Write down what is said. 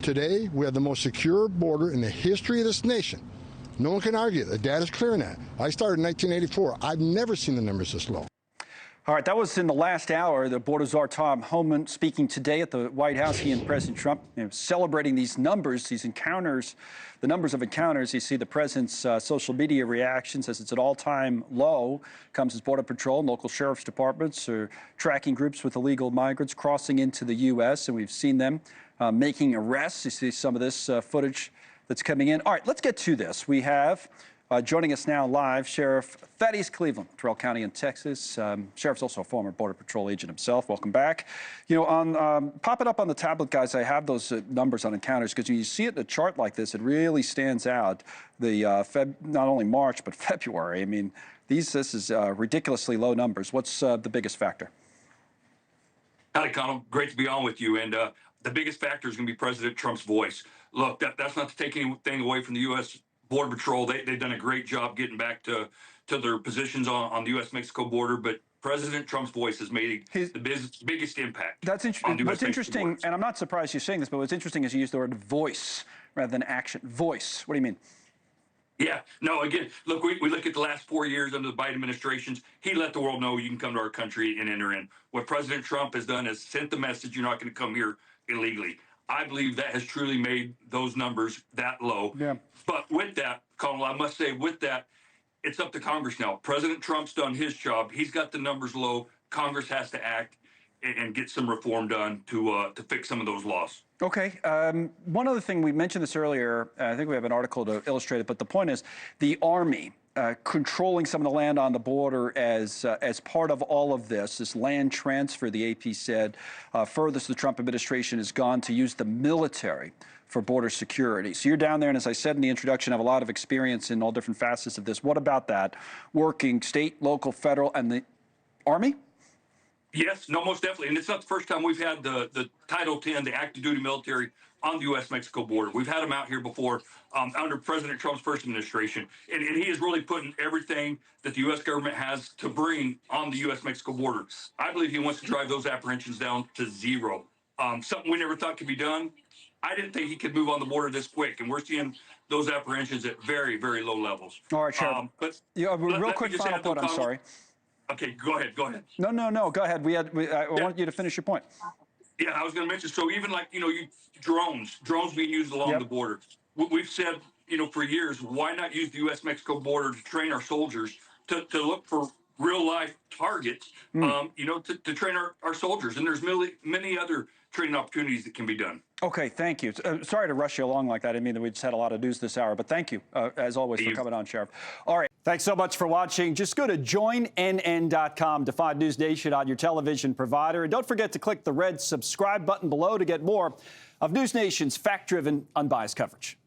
Today, we have the most secure border in the history of this nation. No one can argue. The data's clear on that. I started in 1984. I've never seen the numbers this low. All right, that was in the last hour. The border czar Tom Homan speaking today at the White House. He and President Trump celebrating these numbers, these encounters, the numbers of encounters. You see the president's social media reactions as it's at all-time low. Comes as Border Patrol and local sheriff's departments are tracking groups with illegal migrants crossing into the U.S., and we've seen them making arrests. You see some of this footage that's coming in. All right, let's get to this. We have joining us now live, Sheriff Thaddeus Cleveland, Terrell County in Texas. Sheriff's also a former Border Patrol agent himself. Welcome back. You know, pop it up on the tablet, guys. I have those numbers on encounters because when you see it in a chart like this, it really stands out. The not only March, but February. I mean, this is ridiculously low numbers. What's the biggest factor? Howdy, Connell. Great to be on with you. And the biggest factor is going to be President Trump's voice. Look, that's not to take anything away from the U.S. Border Patrol. They've done a great job getting back to their positions on the U.S. Mexico border, but President Trump's voice has made the biggest impact. That's interesting. What's interesting, and I'm not surprised you're saying this, but what's interesting is you use the word voice rather than action. Voice. What do you mean? Yeah. No, again, look, we look at the last 4 years under the Biden administrations. He let the world know you can come to our country and enter in. What President Trump has done is sent the message you're not going to come here illegally. I believe that has truly made those numbers that low. Yeah. But with that, Connell, I must say with that, it's up to Congress now. President Trump's done his job. He's got the numbers low. Congress has to act and get some reform done to fix some of those laws. Okay. One other thing, we mentioned this earlier. I think we have an article to illustrate it, but the point is the Army controlling some of the land on the border as part of all of this land transfer, the AP said, furthest the Trump administration has gone to use the military for border security. So you're down there, and as I said in the introduction, have a lot of experience in all different facets of this. What about that? Working state, local, federal, and the Army? Yes, no, most definitely. And it's not the first time we've had the Title 10, the active duty military on the U.S. Mexico border. We've had them out here before under President Trump's first administration. And he is really putting everything that the U.S. government has to bring on the U.S. Mexico border. I believe he wants to drive those apprehensions down to zero. Something we never thought could be done. I didn't think he could move on the border this quick. And we're seeing those apprehensions at very, very low levels. All right, Sheriff. But real quick final point, I'm sorry. Okay, go ahead. No, go ahead. I want you to finish your point. Yeah, I was going to mention, so even like, drones being used along the border. We've said, for years, why not use the U.S.-Mexico border to train our soldiers to look for real-life targets, to train our soldiers. And there's many other training opportunities that can be done. Okay, thank you. Sorry to rush you along like that. I didn't mean that we just had a lot of news this hour, but thank you, as always, for coming on, Sheriff. All right. Thanks so much for watching. Just go to joinnn.com to find News Nation on your television provider. And don't forget to click the red subscribe button below to get more of News Nation's fact-driven, unbiased coverage.